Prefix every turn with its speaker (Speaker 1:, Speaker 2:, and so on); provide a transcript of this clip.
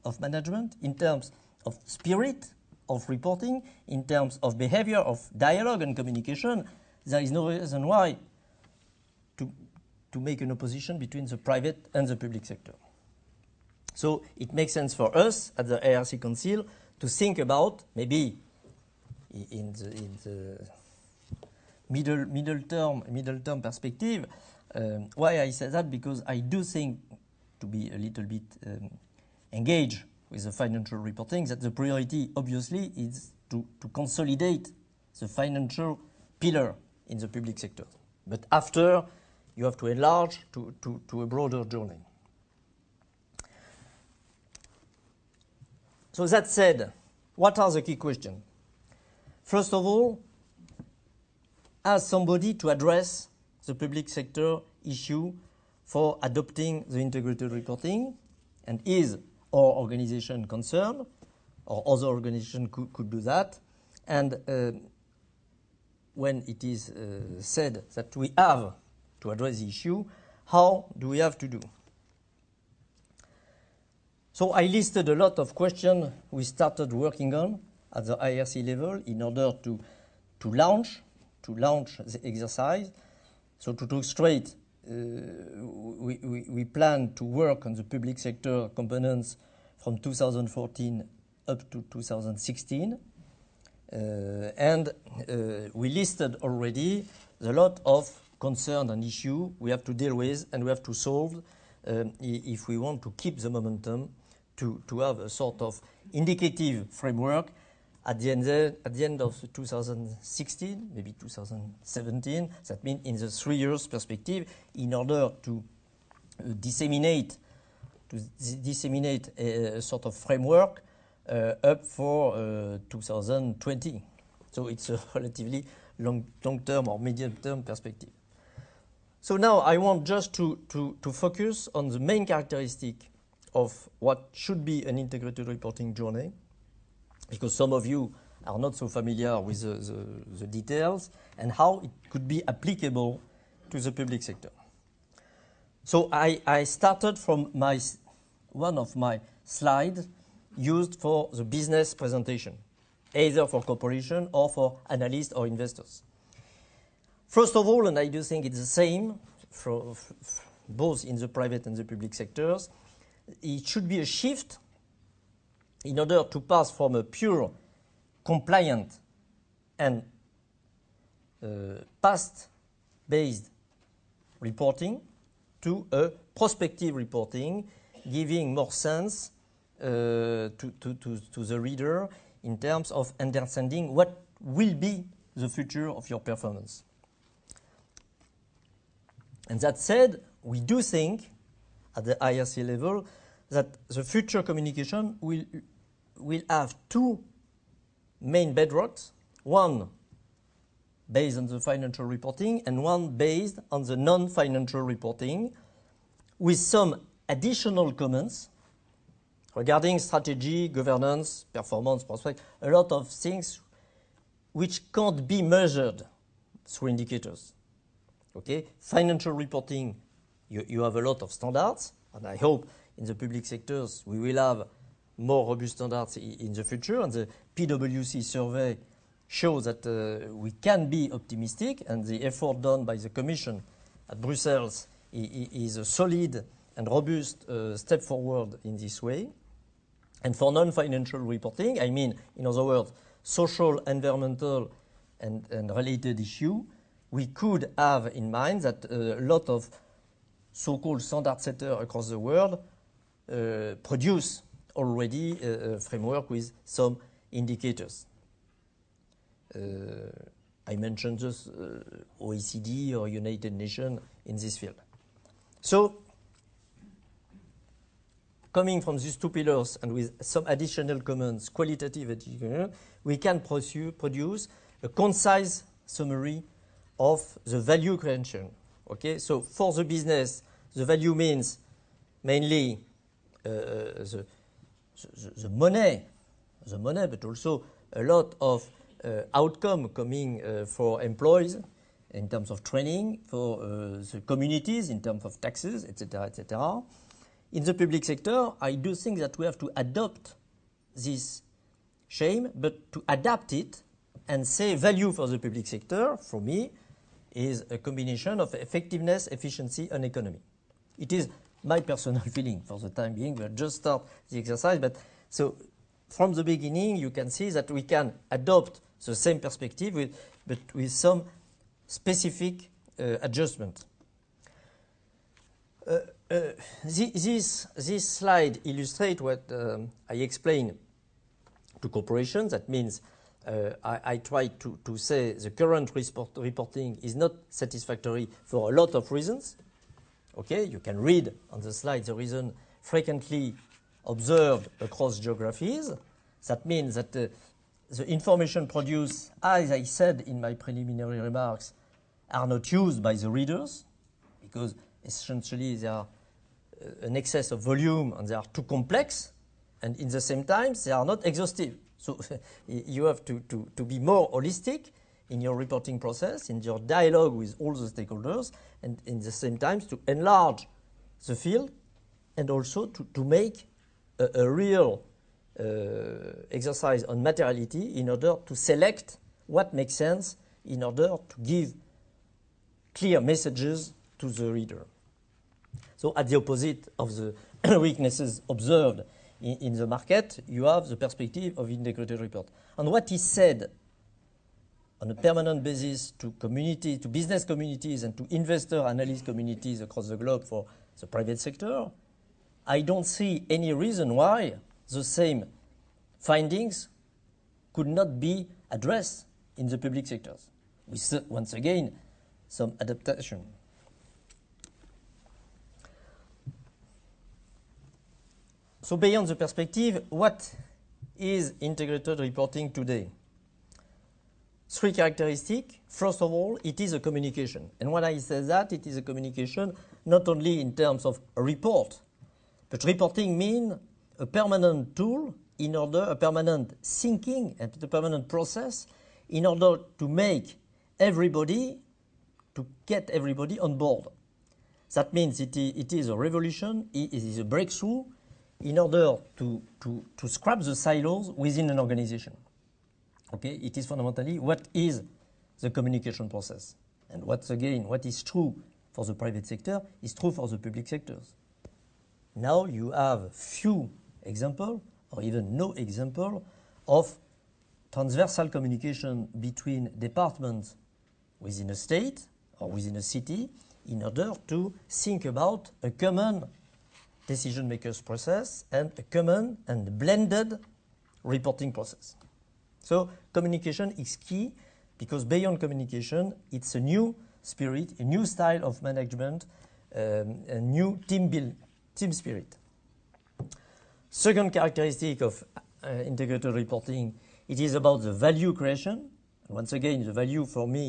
Speaker 1: of management, in terms of spirit of reporting, in terms of behavior of dialogue and communication. There is no reason why to make an opposition between the private and the public sector. So it makes sense for us at the IRC Council to think about, maybe in the middle term perspective. Why I say that? Because I do think, to be a little bit engaged with the financial reporting, that the priority obviously is to consolidate the financial pillar in the public sector. But after, you have to enlarge to a broader journey. So that said, what are the key questions? First of all, as somebody to address the public sector issue for adopting the integrated reporting, and is our organization concerned, or other organization could do that, and when it is said that we have to address the issue, how do we have to do? So I listed a lot of questions we started working on at the IRC level in order to launch the exercise. So to talk straight, we plan to work on the public sector components from 2014 up to 2016. And we listed already a lot of concern and issue we have to deal with and we have to solve if we want to keep the momentum to have a sort of indicative framework at the end of 2016, maybe 2017. That means in the 3 years perspective, in order to disseminate a sort of framework up for 2020. So it's a relatively long-term or medium-term perspective. So now I want just to focus on the main characteristic of what should be an integrated reporting journey, because some of you are not so familiar with the details and how it could be applicable to the public sector. So I started from one of my slides used for the business presentation, either for corporation or for analysts or investors. First of all, and I do think it's the same for both in the private and the public sectors, it should be a shift in order to pass from a pure compliant and past-based reporting to a prospective reporting, giving more sense to the reader in terms of understanding what will be the future of your performance. And that said, we do think at the IRC level that the future communication will have two main bedrocks, one based on the financial reporting and one based on the non-financial reporting, with some additional comments regarding strategy, governance, performance, prospect, a lot of things which can't be measured through indicators. Okay, financial reporting, you have a lot of standards, and I hope in the public sectors we will have more robust standards in the future, and the PwC survey shows that we can be optimistic, and the effort done by the Commission at Brussels is a solid and robust step forward in this way. And for non-financial reporting, I mean, in other words, social, environmental, and related issue, we could have in mind that a lot of so-called standard setters across the world produce already a framework with some indicators. I mentioned just OECD or United Nations in this field. So, coming from these two pillars and with some additional comments, qualitative, we can produce a concise summary of the value creation. Okay, so for the business, the value means mainly the money, but also a lot of outcome coming for employees in terms of training, for the communities in terms of taxes, etc., etc. in the public sector, I do think that we have to adopt this shame, but to adapt it and say value for the public sector, for me, is a combination of effectiveness, efficiency, and economy. It is my personal feeling for the time being. We'll just start the exercise, but so from the beginning, you can see that we can adopt the same perspective, but with some specific adjustment. This slide illustrates what I explained to corporations. That means I try to say the current reporting is not satisfactory for a lot of reasons. Okay, you can read on the slide the reason frequently observed across geographies. That means that the information produced, as I said in my preliminary remarks, are not used by the readers because essentially they are an excess of volume and they are too complex, and in the same time they are not exhaustive. So you have to be more holistic in your reporting process, in your dialogue with all the stakeholders, and in the same time to enlarge the field and also to make a real exercise on materiality in order to select what makes sense in order to give clear messages to the reader. So at the opposite of the weaknesses observed in the market, you have the perspective of integrated report. And what is said on a permanent basis to community, to business communities and to investor analyst communities across the globe for the private sector, I don't see any reason why the same findings could not be addressed in the public sectors, with, once again, some adaptation. So beyond the perspective, what is integrated reporting today? Three characteristics. First of all, it is a communication. And when I say that, it is a communication not only in terms of a report, but reporting means a permanent tool in order, a permanent thinking and a permanent process in order to make everybody, to get everybody on board. That means it is a revolution, it is a breakthrough in order to scrap the silos within an organization. Okay, it is fundamentally what is the communication process. And once again, what is true for the private sector is true for the public sectors. Now you have few examples, or even no example, of transversal communication between departments within a state or within a city in order to think about a common decision makers process and a common and blended reporting process. So communication is key because beyond communication, it's a new spirit, a new style of management, a new team spirit. Second characteristic of integrated reporting, it is about the value creation. Once again, the value for me